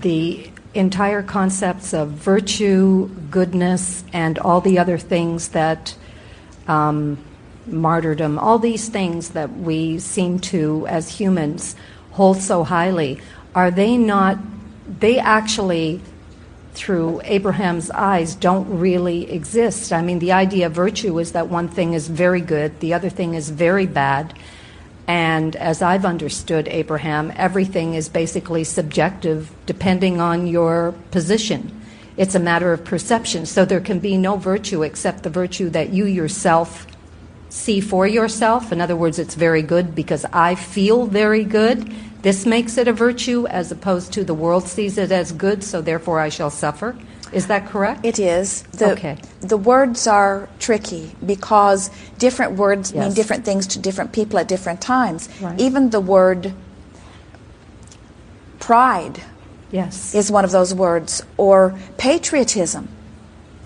the entire concepts of virtue, goodness, and all the other things that, martyrdom, all these things that we seem to, as humans, hold so highly, are they not, they actually, through Abraham's eyes, don't really exist. I mean, the idea of virtue is that one thing is very good, the other thing is very bad. And as I've understood Abraham, everything is basically subjective depending on your position. It's a matter of perception. So there can be no virtue except the virtue that you yourself see for yourself. In other words, it's very good because I feel very good. This makes it a virtue as opposed to the world sees it as good, so therefore I shall suffer. Is that correct? It is. Okay. The words are tricky because different words mean different things to different people at different times. Right. Even the word pride is one of those words, or patriotism.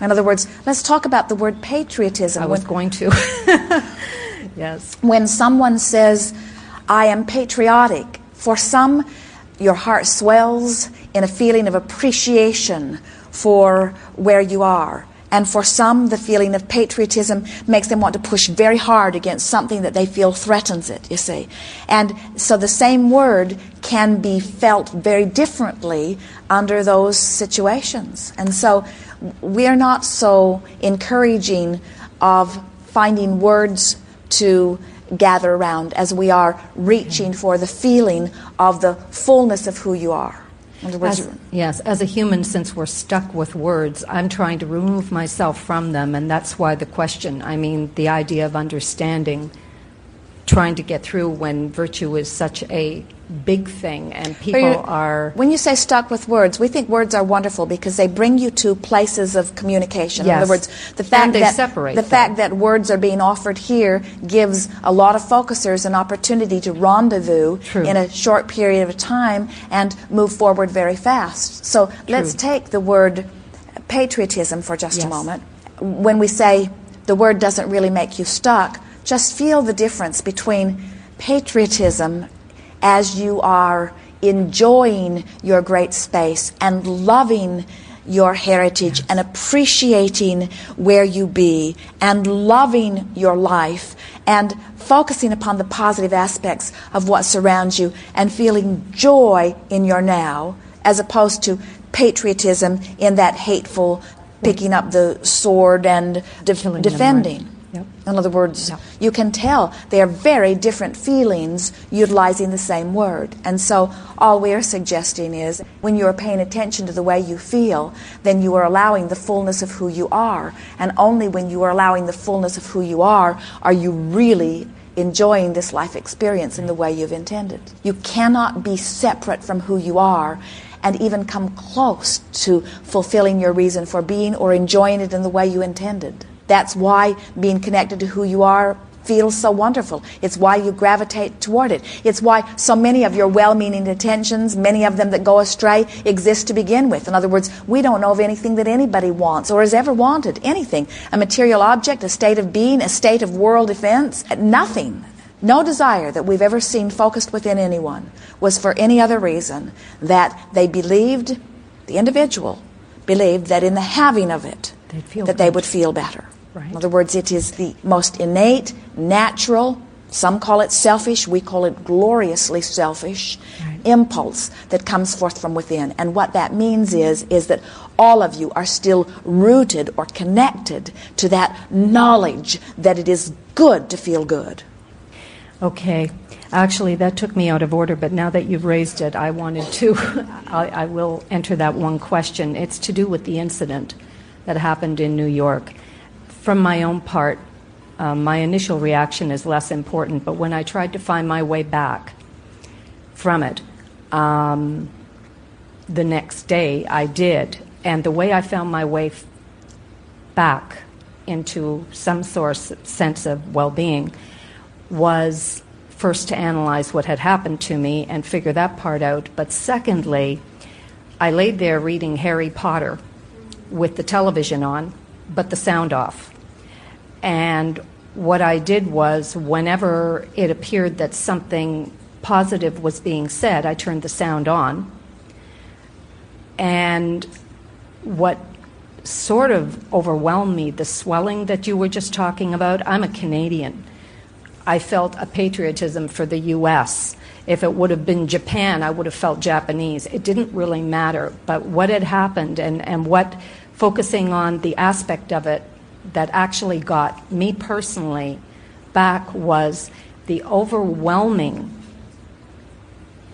In other words, let's talk about the word patriotism. I was going to. Yes. When someone says, I am patriotic, for some, your heart swells in a feeling of appreciation for where you are. And for some, the feeling of patriotism makes them want to push very hard against something that they feel threatens it, you see. And so the same word can be felt very differently under those situations. And so we're not so encouraging of finding words to gather around as we are reaching for the feeling of the fullness of who you are. In other words, yes, as a human, since we're stuck with words, I'm trying to remove myself from them, and that's why the question, I mean, the idea of understanding, trying to get through when virtue is such a big thing and people are... When you say stuck with words, we think words are wonderful because they bring you to places of communication. Yes. In other words, the fact that words are being offered here gives a lot of focusers an opportunity to rendezvous in a short period of time and move forward very fast. So let's take the word patriotism for just a moment. When we say the word doesn't really make you stuck, just feel the difference between patriotism as you are enjoying your great space and loving your heritage and appreciating where you be and loving your life and focusing upon the positive aspects of what surrounds you and feeling joy in your now, as opposed to patriotism in that hateful picking up the sword and defending. In other words, you can tell they are very different feelings utilizing the same word. And so all we are suggesting is when you are paying attention to the way you feel, then you are allowing the fullness of who you are. And only when you are allowing the fullness of who you are you really enjoying this life experience in the way you've intended. You cannot be separate from who you are and even come close to fulfilling your reason for being or enjoying it in the way you intended. That's why being connected to who you are feels so wonderful. It's why you gravitate toward it. It's why so many of your well-meaning intentions, many of them that go astray, exist to begin with. In other words, we don't know of anything that anybody wants or has ever wanted. Anything. A material object, a state of being, a state of world events. Nothing. No desire that we've ever seen focused within anyone was for any other reason that they believed, the individual believed that in the having of it, they would feel better. In other words, it is the most innate, natural, some call it selfish, we call it gloriously selfish, impulse that comes forth from within. And what that means is that all of you are still rooted or connected to that knowledge that it is good to feel good. Okay. Actually, that took me out of order, but now that you've raised it, I wanted to, I will enter that one question. It's to do with the incident that happened in New York. From my own part, my initial reaction is less important, but when I tried to find my way back from it, the next day I did. And the way I found my way back into some sense of well-being was first to analyze what had happened to me and figure that part out. But secondly, I laid there reading Harry Potter with the television on, but the sound off. And what I did was, whenever it appeared that something positive was being said, I turned the sound on. And what sort of overwhelmed me, the swelling that you were just talking about, I'm a Canadian. I felt a patriotism for the U.S. If it would have been Japan, I would have felt Japanese. It didn't really matter. But what had happened and what focusing on the aspect of it that actually got me personally back was the overwhelming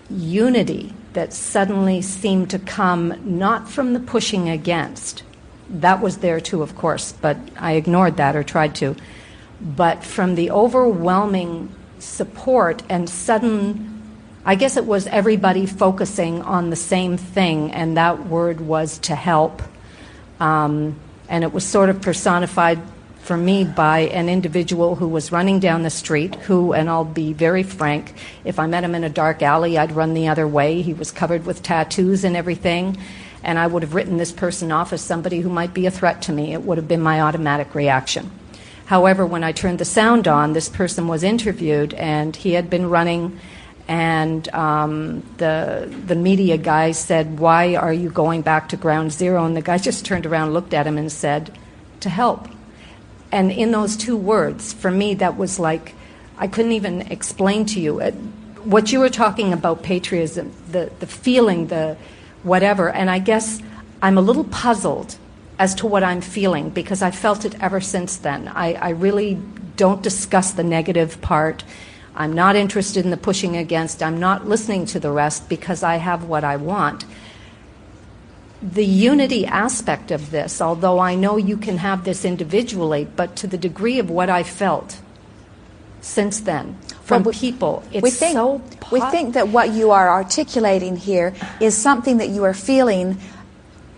unity that suddenly seemed to come not from the pushing against. That was there too, of course, but I ignored that or tried to. But from the overwhelming support and sudden, I guess it was everybody focusing on the same thing, and that word was to help. And it was sort of personified for me by an individual who was running down the street, who, and I'll be very frank, if I met him in a dark alley, I'd run the other way. He was covered with tattoos and everything, and I would have written this person off as somebody who might be a threat to me. It would have been my automatic reaction. However, when I turned the sound on, this person was interviewed, and he had been running, and the media guy said, "Why are you going back to ground zero?" And the guy just turned around, looked at him, and said, "To help." And in those two words, for me, that was like, I couldn't even explain to you. What you were talking about, patriotism, the feeling, the whatever, and I guess I'm a little puzzled as to what I'm feeling, because I felt it ever since then. I really don't discuss the negative part. I'm not interested in the pushing against. I'm not listening to the rest because I have what I want. The unity aspect of this, although I know you can have this individually, but to the degree of what I felt since then from people, it's we think that what you are articulating here is something that you are feeling,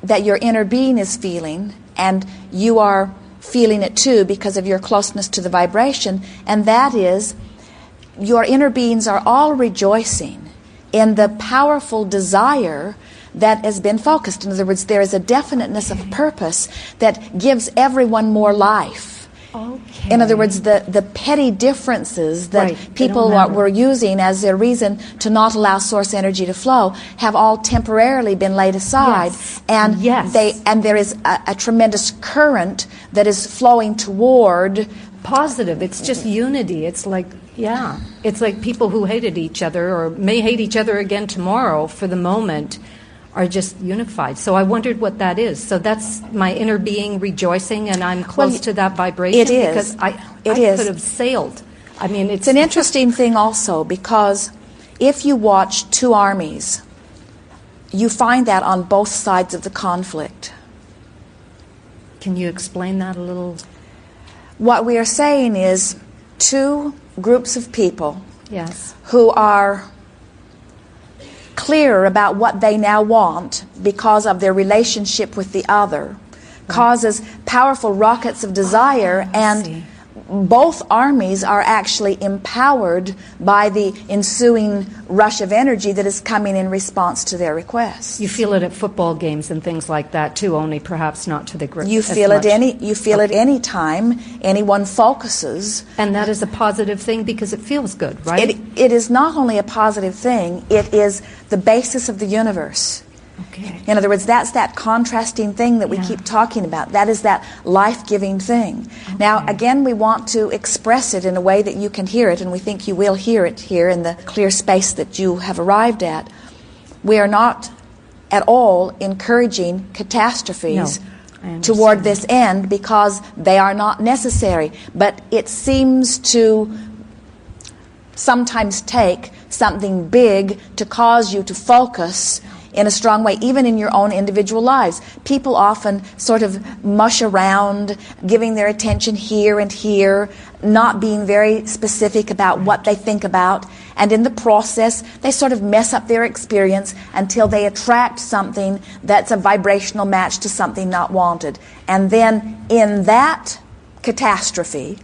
that your inner being is feeling, and you are feeling it too because of your closeness to the vibration, and that is your inner beings are all rejoicing in the powerful desire that has been focused. In other words, there is a definiteness of purpose that gives everyone more life. Okay. In other words, the petty differences that people were using as their reason to not allow source energy to flow have all temporarily been laid aside. Yes. And there is a tremendous current that is flowing toward positive. It's just unity. It's like, it's like people who hated each other or may hate each other again tomorrow for the moment are just unified. So I wondered what that is. So that's my inner being rejoicing, and I'm close to that vibration. It is. Because I could have sailed. I mean, it's an interesting thing also, because if you watch two armies, you find that on both sides of the conflict. Can you explain that a little? What we are saying is two groups of people yes. who are clear about what they now want because of their relationship with the other causes powerful rockets of desire, and both armies are actually empowered by the ensuing rush of energy that is coming in response to their requests. You feel it at football games and things like that too, only perhaps not to the group. You feel it it any time anyone focuses. And that is a positive thing because it feels good, right? It is not only a positive thing, it is the basis of the universe. Okay. In other words, that's that contrasting thing that we keep talking about. That is that life-giving thing. Okay. Now, again, we want to express it in a way that you can hear it, and we think you will hear it here in the clear space that you have arrived at. We are not at all encouraging catastrophes toward this end, because they are not necessary. But it seems to sometimes take something big to cause you to focus in a strong way, even in your own individual lives. People often sort of mush around, giving their attention here and here, not being very specific about what they think about, and in the process, they sort of mess up their experience until they attract something that's a vibrational match to something not wanted. And then in that catastrophe,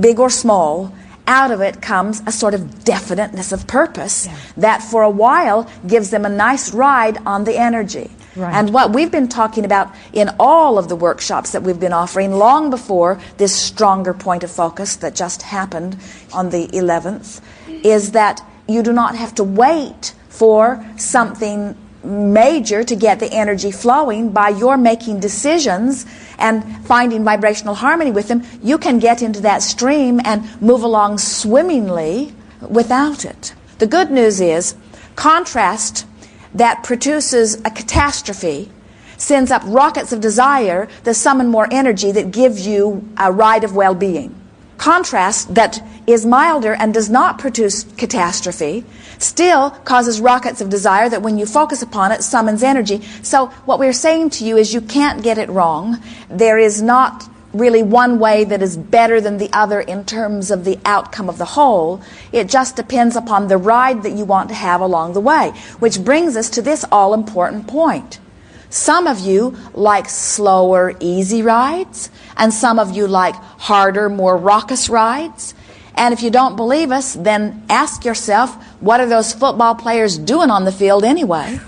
big or small, out of it comes a sort of definiteness of purpose that for a while gives them a nice ride on the energy. Right. And what we've been talking about in all of the workshops that we've been offering long before this stronger point of focus that just happened on the 11th is that you do not have to wait for something major to get the energy flowing by your making decisions and finding vibrational harmony with them. You can get into that stream and move along swimmingly without it. The good news is contrast that produces a catastrophe sends up rockets of desire that summon more energy that gives you a ride of well-being. Contrast that is milder and does not produce catastrophe still causes rockets of desire that when you focus upon it summons energy. So what we're saying to you is you can't get it wrong. There is not really one way that is better than the other in terms of the outcome of the whole. It just depends upon the ride that you want to have along the way, which brings us to this all-important point. Some of you like slower, easy rides, and some of you like harder, more raucous rides. And if you don't believe us, then ask yourself, what are those football players doing on the field anyway?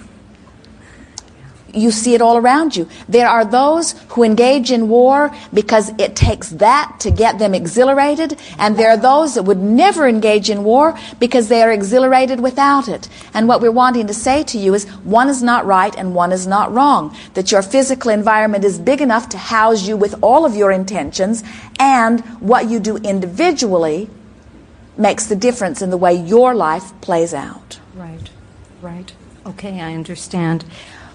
You see it all around you. There are those who engage in war because it takes that to get them exhilarated, and there are those that would never engage in war because they are exhilarated without it. And what we're wanting to say to you is one is not right and one is not wrong, that your physical environment is big enough to house you with all of your intentions, and what you do individually makes the difference in the way your life plays out. Right, right. Okay, I understand.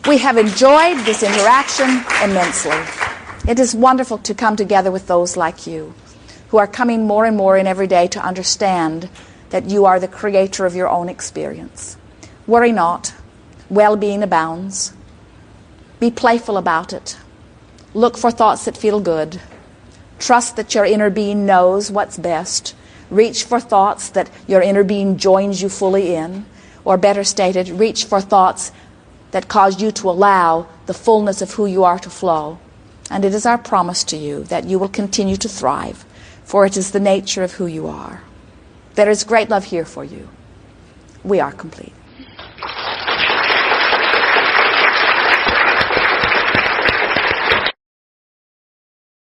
We have enjoyed this interaction immensely. It is wonderful to come together with those like you, who are coming more and more in every day to understand that you are the creator of your own experience. Worry not. Well-being abounds. Be playful about it. Look for thoughts that feel good. Trust that your inner being knows what's best. Reach for thoughts that your inner being joins you fully in. Or better stated, reach for thoughts that cause you to allow the fullness of who you are to flow. And it is our promise to you that you will continue to thrive, for it is the nature of who you are. There is great love here for you. We are complete.